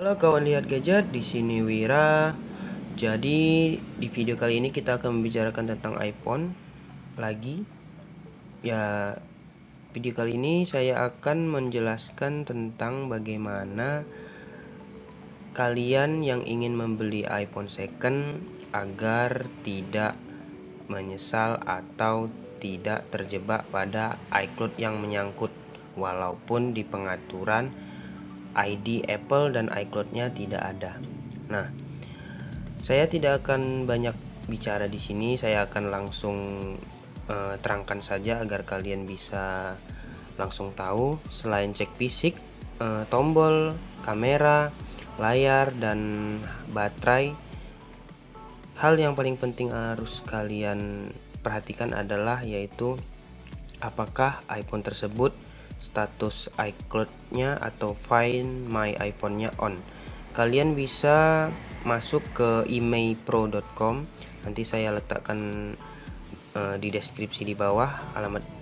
Halo kawan lihat gadget, di sini Wira. Jadi di video kali ini kita akan membicarakan tentang iPhone lagi. Ya, video kali ini saya akan menjelaskan tentang bagaimana kalian yang ingin membeli iPhone second agar tidak menyesal atau tidak terjebak pada iCloud yang menyangkut, walaupun di pengaturan ID Apple dan iCloud-nya tidak ada. Nah, saya tidak akan banyak bicara di sini, saya akan langsung terangkan saja agar kalian bisa langsung tahu. Selain cek fisik, tombol, kamera, layar, dan baterai, hal yang paling penting harus kalian perhatikan adalah yaitu apakah iPhone tersebut status iCloud-nya atau Find My iPhone-nya on. Kalian bisa masuk ke emailpro.com. Nanti saya letakkan di deskripsi di bawah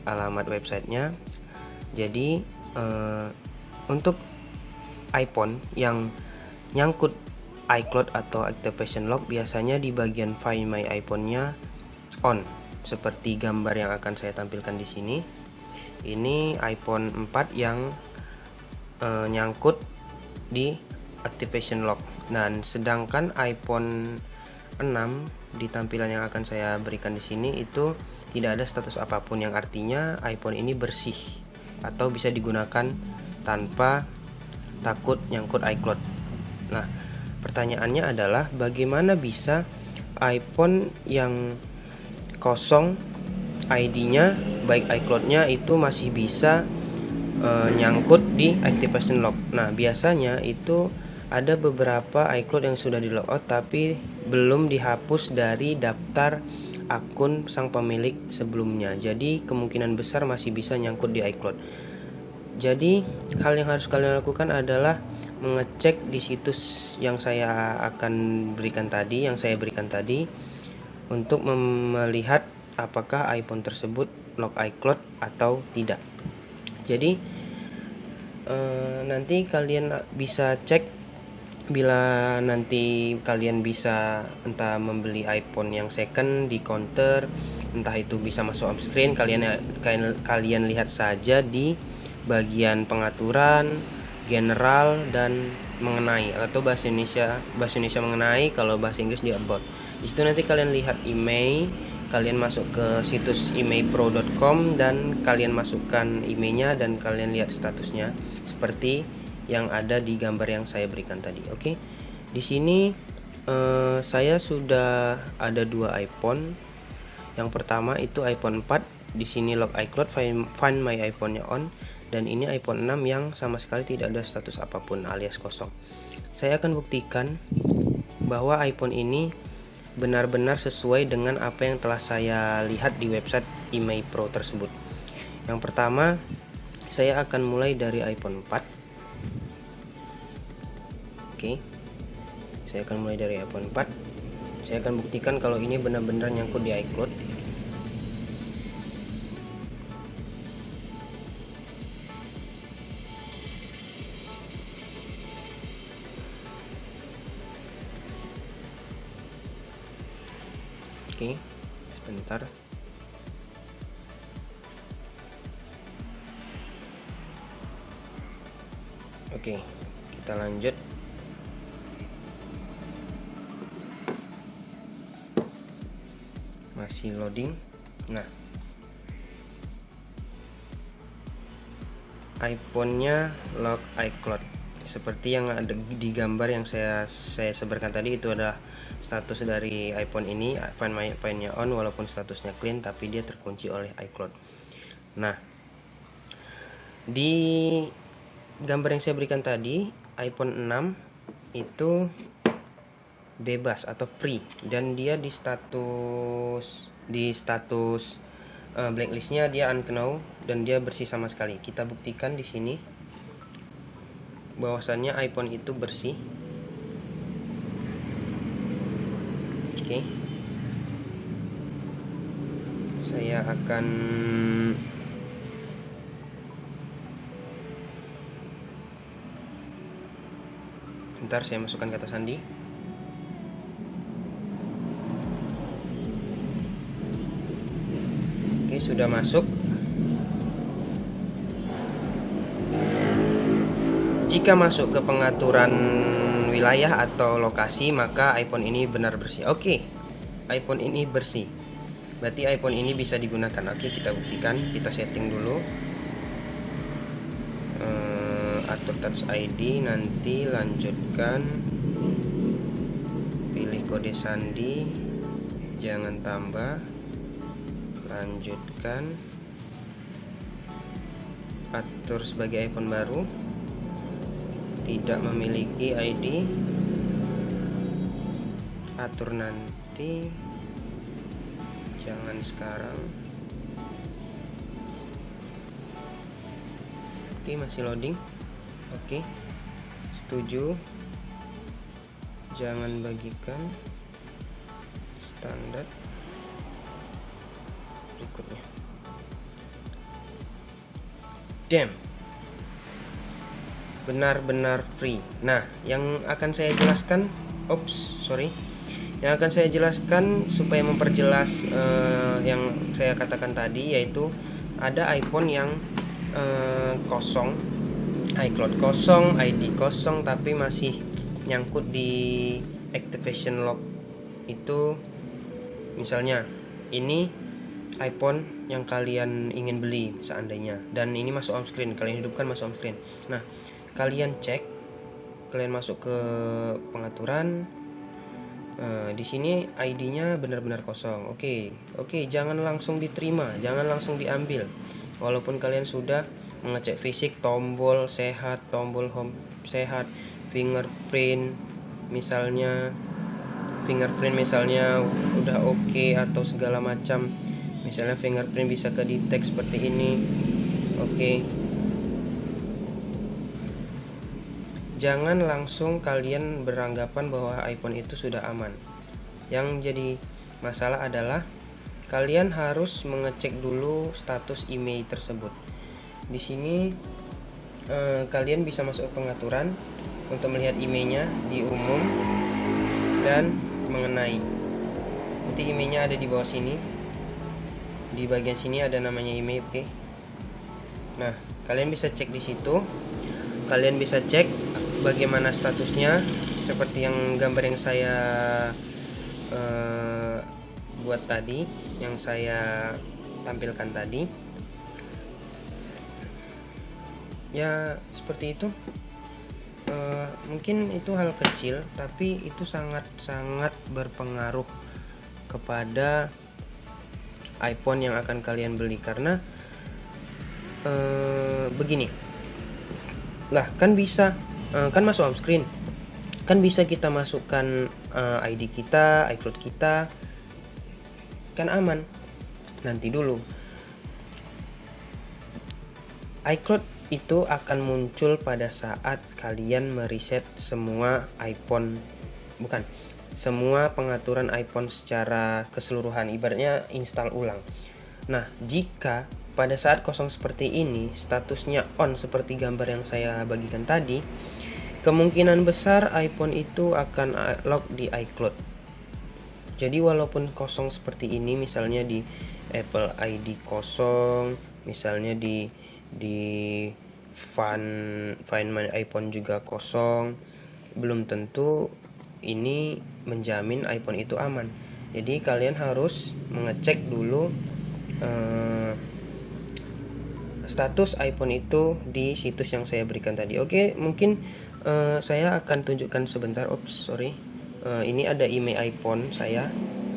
alamat websitenya. Jadi untuk iPhone yang nyangkut iCloud atau activation lock, biasanya di bagian Find My iPhone-nya on, seperti gambar yang akan saya tampilkan di sini. Ini iPhone 4 yang nyangkut di activation lock, dan sedangkan iPhone 6 di tampilan yang akan saya berikan di sini itu tidak ada status apapun, yang artinya iPhone ini bersih atau bisa digunakan tanpa takut nyangkut iCloud. Nah, pertanyaannya adalah bagaimana bisa iPhone yang kosong ID-nya baik iCloud-nya itu masih bisa nyangkut di activation lock. Nah, biasanya itu ada beberapa iCloud yang sudah di logout tapi belum dihapus dari daftar akun sang pemilik sebelumnya. Jadi kemungkinan besar masih bisa nyangkut di iCloud. Jadi hal yang harus kalian lakukan adalah mengecek di situs yang saya berikan tadi untuk melihat apakah iPhone tersebut lock iCloud atau tidak. Jadi nanti kalian bisa cek bila nanti kalian bisa entah membeli iPhone yang second di counter, entah itu bisa masuk home screen, kalian lihat saja di bagian pengaturan, general, dan mengenai, atau bahasa Indonesia mengenai, kalau bahasa Inggris di about. Di situ nanti kalian lihat email, kalian masuk ke situs emailpro.com dan kalian masukkan emailnya dan kalian lihat statusnya seperti yang ada di gambar yang saya berikan tadi. Oke. Di sini saya sudah ada 2 iPhone. Yang pertama itu iPhone 4, di sini lock iCloud, Find My iPhone-nya on, dan ini iPhone 6 yang sama sekali tidak ada status apapun alias kosong. Saya akan buktikan bahwa iPhone ini benar-benar sesuai dengan apa yang telah saya lihat di website Email Pro tersebut. Yang pertama, saya akan mulai dari iPhone 4. Oke. Saya akan mulai dari iPhone 4. Saya akan buktikan kalau ini benar-benar nyangkut di iCloud. Oke, sebentar. Oke, kita lanjut. Masih loading. Nah, iPhone-nya lock iCloud seperti yang ada di gambar yang saya sebarkan tadi. Itu adalah status dari iPhone ini, Find My iPhone-nya on, walaupun statusnya clean tapi dia terkunci oleh iCloud. Nah, di gambar yang saya berikan tadi, iPhone 6 itu bebas atau free, dan dia di status blacklistnya dia unknown dan dia bersih sama sekali. Kita buktikan di sini bahwasannya iPhone itu bersih. Oke. Saya akan Sebentar, saya masukkan kata sandi. Oke, sudah masuk. Jika masuk ke pengaturan wilayah atau lokasi, maka iPhone ini benar bersih. Oke, iPhone ini bersih. Berarti iPhone ini bisa digunakan. Oke, kita buktikan. Kita setting dulu. Atur Touch ID, nanti lanjutkan. Pilih kode sandi, jangan tambah. Lanjutkan. Atur sebagai iPhone baru. Tidak memiliki ID, atur nanti, jangan sekarang. Oke, masih loading. Oke, setuju, jangan bagikan, standar. Berikutnya damn, benar-benar free. Nah, yang akan saya jelaskan, yang akan saya jelaskan supaya memperjelas yang saya katakan tadi, yaitu ada iPhone yang kosong, iCloud kosong, ID kosong, tapi masih nyangkut di activation lock. Itu misalnya ini iPhone yang kalian ingin beli seandainya, dan ini masuk home screen, kalian hidupkan masuk home screen. Nah, kalian cek, kalian masuk ke pengaturan. Di sini ID-nya benar-benar kosong. Oke, jangan langsung diterima, jangan langsung diambil. Walaupun kalian sudah mengecek fisik, tombol sehat, tombol home sehat, fingerprint misalnya udah oke, atau segala macam. Misalnya fingerprint bisa ke detect seperti ini. Oke. Jangan langsung kalian beranggapan bahwa iPhone itu sudah aman. Yang jadi masalah adalah kalian harus mengecek dulu status email tersebut. Di sini kalian bisa masuk ke pengaturan untuk melihat emailnya di umum dan mengenai. Nanti emailnya ada di bawah sini. Di bagian sini ada namanya email, oke. Nah, kalian bisa cek di situ. Kalian bisa cek bagaimana statusnya, seperti yang gambar yang saya buat tadi, yang saya tampilkan tadi. Ya, seperti itu. Mungkin itu hal kecil, tapi itu sangat-sangat berpengaruh kepada iPhone yang akan kalian beli. Karena begini lah, kan bisa kan masuk home screen, kan bisa kita masukkan ID kita, iCloud kita, kan aman. Nanti dulu, iCloud itu akan muncul pada saat kalian mereset semua semua pengaturan iPhone secara keseluruhan, ibaratnya install ulang. Nah, jika pada saat kosong seperti ini, statusnya on seperti gambar yang saya bagikan tadi, kemungkinan besar iPhone itu akan lock di iCloud. Jadi walaupun kosong seperti ini, misalnya di Apple ID kosong, misalnya di Find My iPhone juga kosong, belum tentu ini menjamin iPhone itu aman. Jadi kalian harus mengecek dulu status iPhone itu di situs yang saya berikan tadi. Oke, mungkin saya akan tunjukkan sebentar. Ini ada email iPhone saya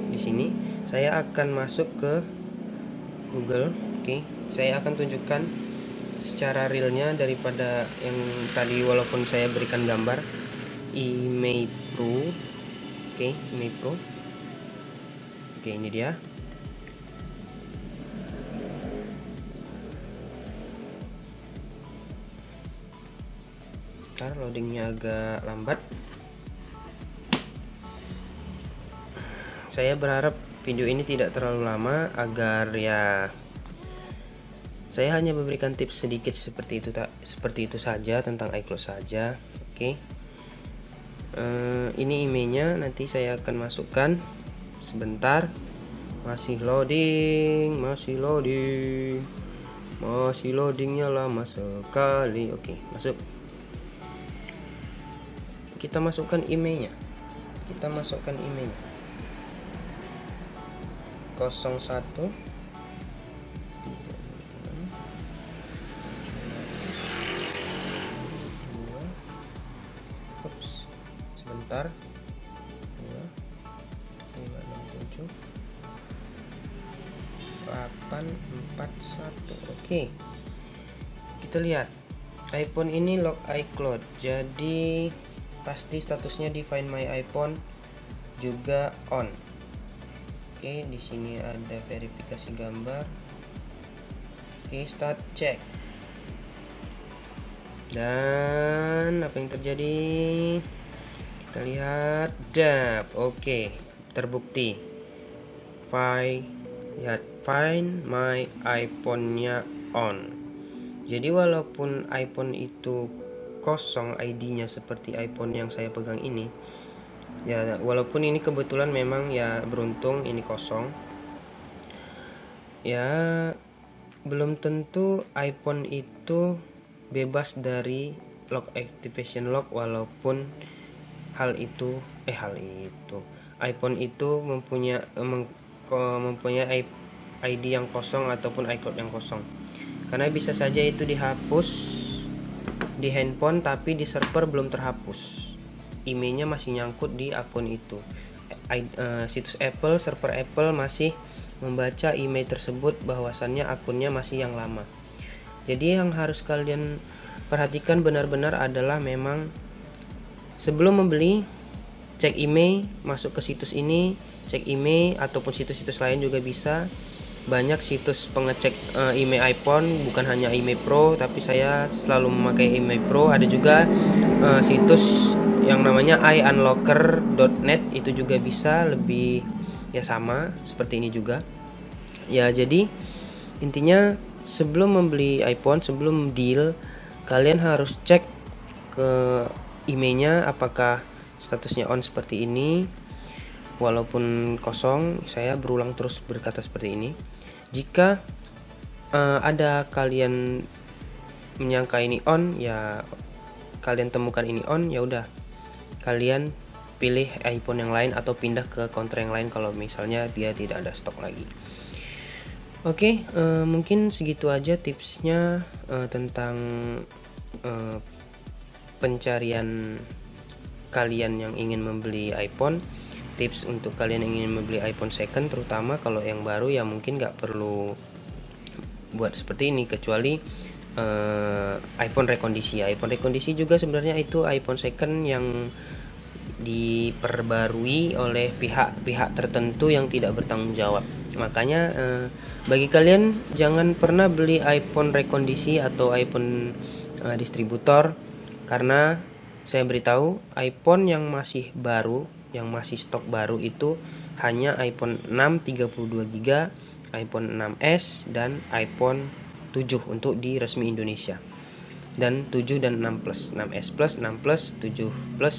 di sini. Saya akan masuk ke Google. Oke, saya akan tunjukkan secara realnya daripada yang tadi, walaupun saya berikan gambar. Email Pro. Oke, email Pro. Oke, ini dia. Ntar loadingnya agak lambat. Saya berharap video ini tidak terlalu lama, agar ya saya hanya memberikan tips sedikit seperti itu saja, tentang iCloud saja. Oke. Ini emailnya, nanti saya akan masukkan. Sebentar, masih loading, masih loadingnya lama sekali. Oke, masuk. Kita masukkan emailnya. 01. Sebentar. 841. Oke, kita lihat iPhone ini lock iCloud, jadi pasti statusnya di Find My iPhone juga on. Oke, di sini ada verifikasi gambar. Oke, start check. Dan apa yang terjadi? Kita lihat dap. Oke, terbukti. Find My iPhone-nya on. Jadi walaupun iPhone itu kosong ID-nya seperti iPhone yang saya pegang ini, ya walaupun ini kebetulan memang ya beruntung ini kosong, ya belum tentu iPhone itu bebas dari lock activation lock, walaupun iPhone itu mempunyai ID yang kosong ataupun iCloud yang kosong. Karena bisa saja itu dihapus di handphone tapi di server belum terhapus. Emailnya masih nyangkut di akun itu. Situs Apple, server Apple masih membaca email tersebut bahwasannya akunnya masih yang lama. Jadi yang harus kalian perhatikan benar-benar adalah memang sebelum membeli, cek email, masuk ke situs ini, cek email ataupun situs-situs lain juga bisa. Banyak situs pengecek email iPhone, bukan hanya email Pro, tapi saya selalu memakai email Pro. Ada juga situs yang namanya iUnlocker.net, itu juga bisa, lebih ya sama seperti ini juga. Ya, jadi intinya sebelum membeli iPhone, sebelum deal, kalian harus cek ke emailnya apakah statusnya on seperti ini. Walaupun kosong, saya berulang terus berkata seperti ini. Jika ada kalian menyangka ini on, ya kalian temukan ini on, ya udah kalian pilih iPhone yang lain atau pindah ke counter yang lain kalau misalnya dia tidak ada stok lagi. Oke, mungkin segitu aja tipsnya tentang pencarian kalian yang ingin membeli iPhone. Tips untuk kalian yang ingin membeli iPhone second, terutama kalau yang baru ya mungkin nggak perlu buat seperti ini, kecuali iPhone rekondisi. iPhone rekondisi juga sebenarnya itu iPhone second yang diperbarui oleh pihak-pihak tertentu yang tidak bertanggung jawab. Makanya bagi kalian jangan pernah beli iPhone rekondisi atau iPhone distributor, karena saya beritahu iPhone yang masih baru, yang masih stok baru itu hanya iPhone 6 32GB, iPhone 6s dan iPhone 7 untuk di resmi Indonesia. Dan 7 dan 6 plus, 6s plus, 6 plus, 7 plus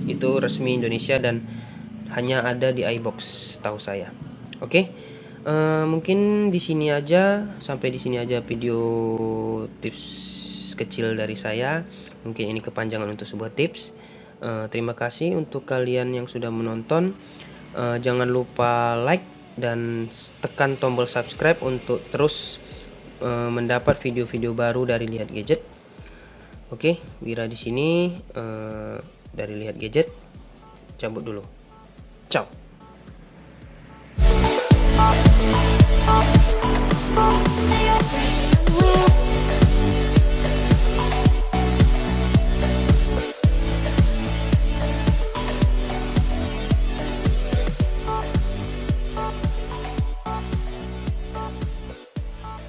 itu resmi Indonesia dan hanya ada di iBox tahu saya. Oke. Mungkin di sini aja, sampai di sini aja video tips kecil dari saya. Mungkin ini kepanjangan untuk sebuah tips. Terima kasih untuk kalian yang sudah menonton. Jangan lupa like dan tekan tombol subscribe untuk terus mendapat video-video baru dari Lihat Gadget. Oke, Wira di sini dari Lihat Gadget cabut dulu. Ciao.